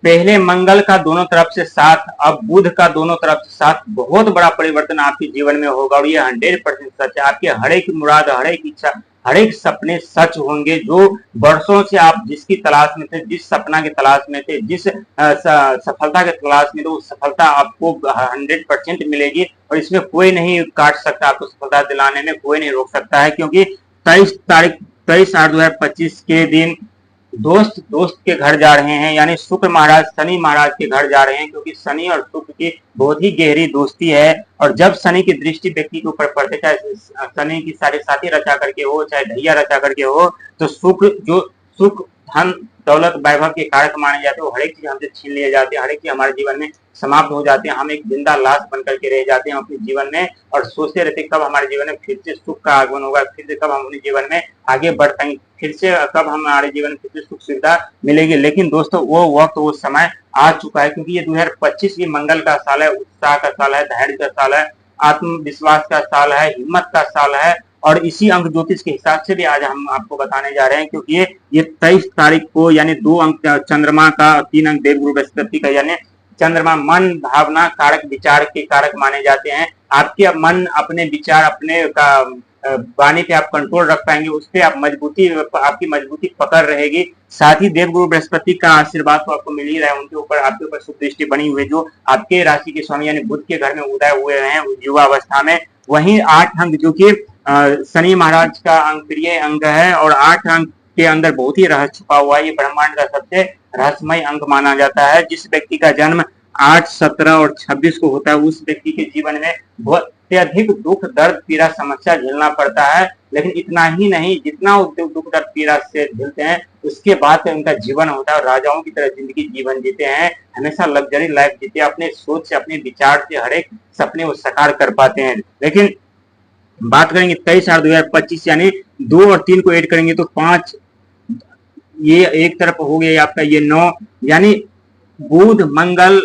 पहले मंगल का दोनों तरफ से साथ, अब बुध का दोनों तरफ से साथ, बहुत बड़ा परिवर्तन आपके जीवन में होगा और ये 100% सच है। आपके हर एक मुराद, हर एक इच्छा, हर एक सपने सच होंगे। जो वर्षों से आप जिसकी तलाश में थे, जिस सपना की तलाश में थे, जिस सफलता के तलाश में थे, वो सफलता आपको 100% मिलेगी और इसमें कोई नहीं काट सकता। आपको सफलता दिलाने में कोई नहीं रोक सकता है, क्योंकि 23/8/2025 के दिन दोस्त दोस्त के घर जा रहे हैं, यानी शुक्र महाराज शनि महाराज के घर जा रहे हैं, क्योंकि शनि और शुक्र की बहुत ही गहरी दोस्ती है। और जब शनि की दृष्टि व्यक्ति के ऊपर पड़ते, चाहे शनि की साढ़े साथी रचा करके हो, चाहे ढैया रचा करके हो, तो सुख धन दौलत वैभव के कारक माने जाते हैं। वो हर एक चीज हमसे छीन लिए जाते हैं, हर एक चीज हमारे जीवन में समाप्त हो जाते हैं। हम एक जिंदा लाश बन करके रह जाते हैं अपने जीवन में और सोचते रहते कब हमारे जीवन में फिर से सुख का आगमन होगा, फिर से कब हम अपने जीवन में आगे बढ़ पाएंगे, फिर से कब हमारे जीवन में फिर से सुख सुविधा मिलेगी। लेकिन दोस्तों वो वक्त, वो समय आ चुका है, क्योंकि ये 2025 ये मंगल का साल है, उत्साह का साल है, धैर्य का साल है, आत्मविश्वास का साल है, हिम्मत का साल है। और इसी अंक ज्योतिष के हिसाब से भी आज हम आपको बताने जा रहे हैं, क्योंकि ये 23 तारीख को, यानी 2 अंक चंद्रमा का, 3 अंक देवगुरु बृहस्पति का, यानी चंद्रमा मन भावना कारक, विचार के कारक माने जाते हैं। आपके मन, अपने विचार, अपने का वाणी पे आप कंट्रोल रख पाएंगे, उस पर आप आपकी मजबूती पकड़ रहेगी। साथ ही देवगुरु बृहस्पति का आशीर्वाद तो आपको मिल ही रहा है, उनके ऊपर, आपके ऊपर शुभ दृष्टि बनी हुई है, जो आपके राशि के स्वामी यानी बुध के घर में उदय हुए हैं युवा अवस्था में। वहीं 8 अंक जो कि शनि महाराज का अंक प्रिय अंक है, और 8 अंक के अंदर बहुत ही रहस्य छुपा हुआ है। ये ब्रह्मांड का सबसे रहस्यमय अंक माना जाता है। जिस व्यक्ति का जन्म 8, 17 और 26 को होता है, उस व्यक्ति के जीवन में बहुत अत्यधिक दुख दर्द पीड़ा समस्या झेलना पड़ता है। लेकिन इतना ही नहीं, जितना दुख दर्द पीड़ा से झेलते हैं, उसके बाद उनका जीवन होता है और राजाओं की तरह जिंदगी जीवन जीते हैं, हमेशा लग्जरी लाइफ जीते हैं, अपने सोच से, अपने विचार से हर एक सपने वो साकार कर पाते हैं। लेकिन बात करेंगे 23/8/2025, यानी 2 और 3 को ऐड करेंगे तो 5, ये एक तरफ हो गया आपका ये 9, यानी बुध मंगल,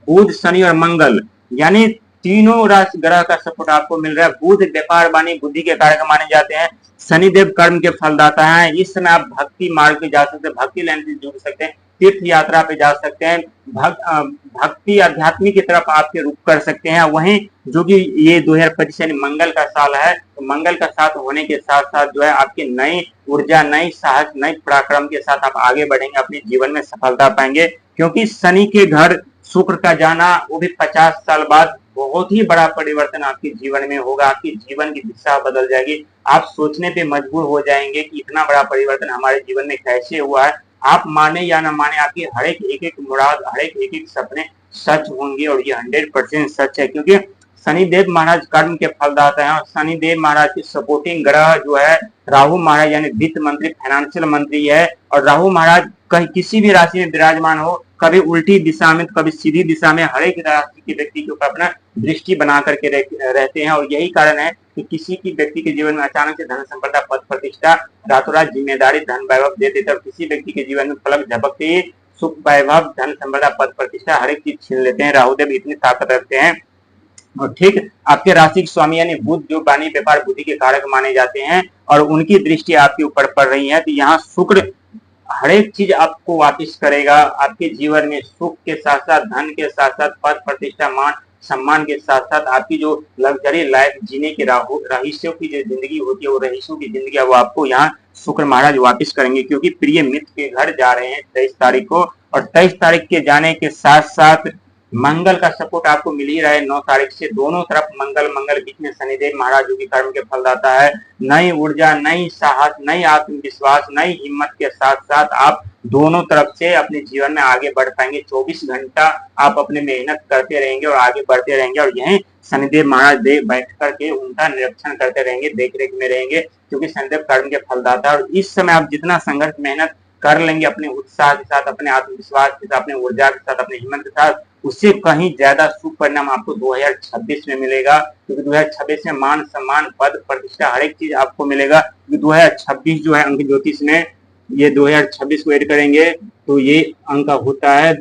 बुध शनि और मंगल, यानी तीनों राशि ग्रह का सपोर्ट आपको मिल रहा है। बुध व्यापार वाणी बुद्धि के कारक माने जाते हैं, शनिदेव कर्म के फलदाता है। इस समय आप भक्ति मार्ग पे जा सकते हैं, भक्ति लाइन से जुड़ सकते हैं, तीर्थ यात्रा पे जा सकते हैं, भक्ति आध्यात्म की तरफ आपके रुख कर सकते हैं। वहीं जो कि ये 2025 यानी मंगल का साल है, तो मंगल का साथ होने के साथ साथ जो है आपकी नई ऊर्जा, नई साहस, नई पराक्रम के साथ आप आगे बढ़ेंगे, अपने जीवन में सफलता पाएंगे। क्योंकि शनि के घर शुक्र का जाना, वो भी 50 साल बाद, बहुत ही बड़ा परिवर्तन आपके जीवन में होगा। आपकी जीवन की दिशा बदल जाएगी। आप सोचने पे मजबूर हो जाएंगे कि इतना बड़ा परिवर्तन हमारे जीवन में कैसे हुआ है। आप माने या ना माने, आपकी हर एक मुराद, हर एक सपने सच होंगे और ये 100% सच है। क्योंकि शनिदेव महाराज कर्म के फलदाता हैं और शनिदेव महाराज की सपोर्टिंग ग्रह जो है राहु महाराज, यानी वित्त मंत्री, फाइनेंशियल मंत्री है। और राहु महाराज कहीं किसी भी राशि में विराजमान हो, कभी उल्टी दिशा में, कभी सीधी दिशा में, हर एक राशि के व्यक्ति के ऊपर अपना दृष्टि बना करके रहते हैं। और यही कारण है कि किसी की व्यक्ति के जीवन में अचानक से धन संपदा, पद प्रतिष्ठा, रातों रात जिम्मेदारी, धन वैभव दे देते हैं। किसी व्यक्ति के जीवन में पलक झपकते ही सुख वैभव, धन संपदा, पद प्रतिष्ठा, हर एक चीज छीन लेते हैं। राहुदेव इतनी ताकत रखते हैं। और ठीक आपके राशि के स्वामी यानी बुध, जो वाणी व्यापार बुद्धि के कारक माने जाते हैं, और उनकी दृष्टि आपके ऊपर पड़ रही है, तो यहाँ शुक्र हर एक चीज आपको वापस करेगा। आपके जीवन में सुख के साथ साथ, धन के साथ साथ, पद प्रतिष्ठा, मान सम्मान के साथ साथ, आपकी जो लग्जरी लाइफ जीने के रहीशों की जो जिंदगी होती है, वो रहीशों की जिंदगी वो आपको यहाँ शुक्र महाराज वापस करेंगे। क्योंकि प्रिय मित्र के घर जा रहे हैं 23 तारीख को, और 23 तारीख के जाने के साथ साथ मंगल का सपोर्ट आपको मिल ही रहा है 9 तारीख से। दोनों तरफ मंगल मंगल, बीच में शनिदेव महाराज जो कि कर्म के फलदाता है। नई ऊर्जा, नई साहस, नई आत्मविश्वास, नई हिम्मत के साथ साथ आप दोनों तरफ से अपने जीवन में आगे बढ़ पाएंगे। 24 घंटा आप अपने मेहनत करते रहेंगे और आगे बढ़ते रहेंगे, और यही शनिदेव महाराज बैठ करके उनका निरीक्षण करते रहेंगे, देख रेख में रहेंगे, क्योंकि शनिदेव कर्म के फलदाता है। और इस समय आप जितना संघर्ष मेहनत कर लेंगे अपने उत्साह के साथ, अपने आत्मविश्वास के साथ, अपने ऊर्जा के साथ, अपने हिम्मत के साथ, उससे कहीं ज्यादा शुभ परिणाम आपको 2026 में मिलेगा। क्योंकि 2026 में मान सम्मान, पद प्रतिष्ठा, हर एक चीज आपको मिलेगा। क्योंकि 2026 जो है अंक ज्योतिष में, ये 2026 को ऐड करेंगे तो ये अंक होता है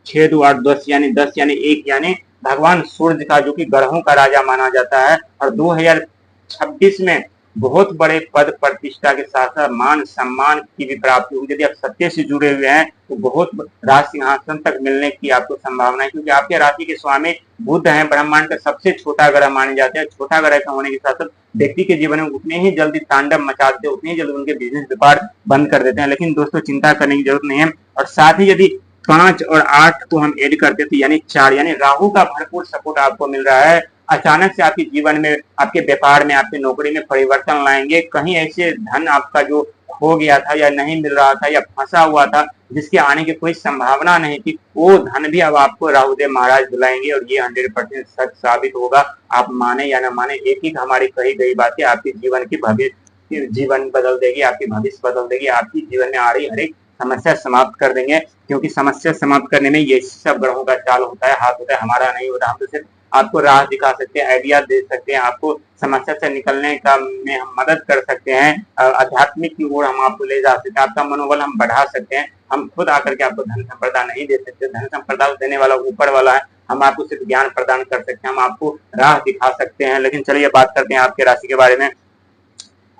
6, 2, 8, 10, यानी 10 यानी 1, यानी भगवान सूर्य का, जो कि ग्रहों का राजा माना जाता है। और 2026 में बहुत बड़े पद प्रतिष्ठा के साथ साथ मान सम्मान की भी प्राप्ति होगी। यदि आप सत्य से जुड़े हुए हैं तो बहुत राज सिंहासन तक मिलने की आपको संभावना है, क्योंकि आपके राशि के स्वामी बुध हैं, ब्रह्मांड का सबसे छोटा ग्रह माने जाते हैं। छोटा ग्रह का होने के साथ साथ व्यक्ति के जीवन में उतने ही जल्दी तांडव मचाते हैं, उतनी ही जल्दी उनके बिजनेस व्यापार बंद कर देते हैं। लेकिन दोस्तों चिंता करने की जरूरत नहीं है। और साथ ही यदि 5 और 8 को हम ऐड करते तो यानी 4, यानी राहु का भरपूर सपोर्ट आपको मिल रहा है। अचानक से आपके जीवन में, आपके व्यापार में, आपकी नौकरी में परिवर्तन लाएंगे। कहीं ऐसे धन आपका जो खो गया था या नहीं मिल रहा था या फंसा हुआ था, जिसके आने की कोई संभावना नहीं थी, वो धन भी अब आपको राहुदेव महाराज दिलाएंगे। और ये 100% सच साबित होगा। आप माने या न माने, एक ही हमारी कही गई बातें आपके जीवन की भविष्य, जीवन बदल देगी, आपकी भविष्य बदल देगी, आपकी जीवन में आ रही हर एक समस्या समाप्त कर देंगे। क्योंकि समस्या समाप्त करने में ये सब ग्रहों का चाल होता है, हाथ होता है, हमारा नहीं होता। हम तो सिर्फ आपको राह दिखा सकते हैं, आइडिया दे सकते हैं, आपको समस्या से निकलने का में हम मदद कर सकते हैं, आध्यात्मिक की ओर हम आपको ले जा सकते हैं, आपका मनोबल हम बढ़ा सकते हैं। हम खुद आकर के आपको धन संपदा नहीं दे सकते, धन संपदा देने वाला ऊपर वाला है। हम आपको सिर्फ ज्ञान प्रदान कर सकते हैं, हम आपको राह दिखा सकते हैं। लेकिन चलिए बात करते हैं आपके राशि के बारे में।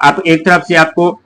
आप एक तरफ से आपको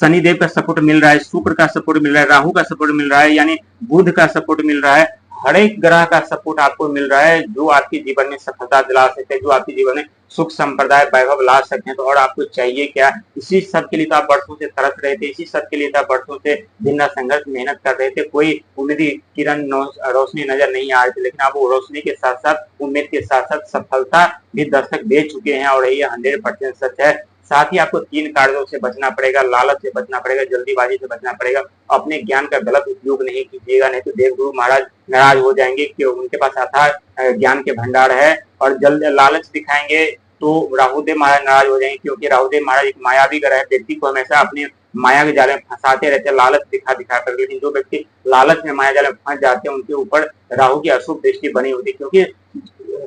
शनिदेव का सपोर्ट मिल रहा है, शुक्र का सपोर्ट मिल रहा है, राहु का सपोर्ट मिल रहा है, यानी बुध का सपोर्ट मिल रहा है। हर एक ग्रह का सपोर्ट आपको मिल रहा है जो आपके जीवन में सफलता दिला सकते हैं, जो आपके जीवन में सुख संप्रदाय वैभव ला सकते हैं। तो और आपको चाहिए क्या? इसी सब के लिए तो आप वर्षों से तरस रहे थे, इसी सब के लिए तो आप वर्षों से दिन रात संघर्ष मेहनत कर रहे थे। कोई उम्मीदी किरण रोशनी नजर नहीं आ रही थी, लेकिन आप वो रोशनी के साथ साथ, उम्मीद के साथ साथ सफलता भी दस्तक दे चुके हैं। और ये 100% सच है। साथ ही आपको 3 कार्यों से बचना पड़ेगा, लालच से बचना पड़ेगा, जल्दीबाजी से बचना पड़ेगा। अपने ज्ञान का गलत उपयोग नहीं कीजिएगा, नहीं तो देवगुरु महाराज नाराज हो जाएंगे कि उनके पास अथाह ज्ञान के भंडार है। और जल्द लालच दिखाएंगे तो राहुदेव महाराज नाराज हो जाएंगे, क्योंकि राहुदेव महाराज एक मायावी ग्रह है, व्यक्ति को हमेशा अपने माया के जाले में फंसाते रहते हैं, लालच दिखा दिखा कर। लेकिन जो व्यक्ति लालच में, माया जाले में फंस जाते हैं, उनके ऊपर राहु की अशुभ दृष्टि बनी होती है। क्योंकि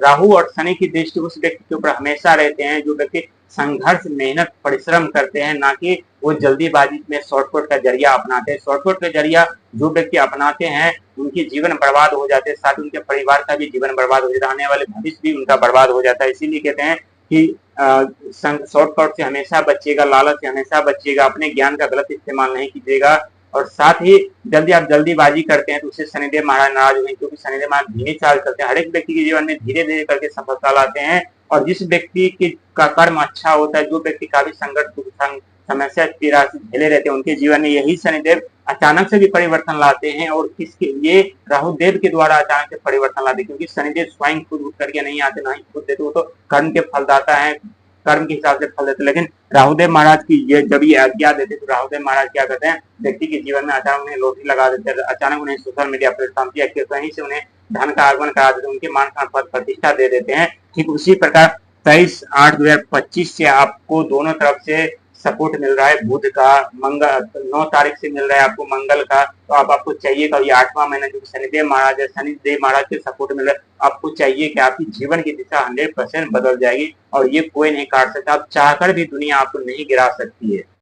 राहु और शनि की दृष्टि उस व्यक्ति के ऊपर हमेशा रहते हैं जो व्यक्ति संघर्ष, मेहनत, परिश्रम करते हैं, ना कि वो जल्दीबाजी में शॉर्टकट का जरिया अपनाते हैं। शॉर्टकट का जरिया जो व्यक्ति अपनाते हैं उनके जीवन बर्बाद हो जाते हैं, साथ उनके परिवार का भी जीवन बर्बाद हो जाता है, आने वाले भविष्य भी उनका बर्बाद हो जाता है। इसीलिए कहते हैं कि शॉर्टकट से हमेशा बचिएगा, लालच से हमेशा बचिएगा, अपने ज्ञान का गलत इस्तेमाल नहीं कीजिएगा। और साथ ही जल्दी आप जल्दीबाजी करते हैं तो उससे शनिदेव महाराज नाराज होंगे, क्योंकि शनिदेव महाराज धीमी चाल चलते हैं। हर एक व्यक्ति के जीवन में धीरे धीरे करके सफलता लाते हैं। और जिस व्यक्ति का कर्म अच्छा होता है, जो व्यक्ति काफी संघर्ष, समस्या, पीड़ा से झेले रहते हैं, उनके जीवन में यही शनिदेव अचानक से भी परिवर्तन लाते हैं। और किसके? ये राहुदेव के द्वारा अचानक से परिवर्तन लाते हैं, क्योंकि शनिदेव स्वयं खुद उठ करके नहीं आते, ना ही खुद देते, वो तो कर्म के फलदाता है, कर्म के हिसाब से फल देते। लेकिन राहुदेव महाराज की ये जब ये आज्ञा देते तो राहुदेव महाराज क्या करते हैं? व्यक्ति के जीवन में अचानक उन्हें लॉटरी लगा देते हैं, अचानक उन्हें सोशल मीडिया प्लेटफॉर्म की कहीं से उन्हें धन का आगमन करा देते हैं, उनके मान सम्मान पद प्रतिष्ठा दे देते हैं। ठीक उसी प्रकार 23/8/2025 से आपको दोनों तरफ से सपोर्ट मिल रहा है बुध का, मंगल 9 तारीख से मिल रहा है आपको मंगल का। तो आपको चाहिए कि ये 8वां महीना जो शनिदेव महाराज है, शनिदेव महाराज के सपोर्ट मिल रहा है, आपको चाहिए कि आपकी जीवन की दिशा 100% बदल जाएगी और ये कोई नहीं काट सकता। आप चाहकर भी दुनिया आपको नहीं गिरा सकती है।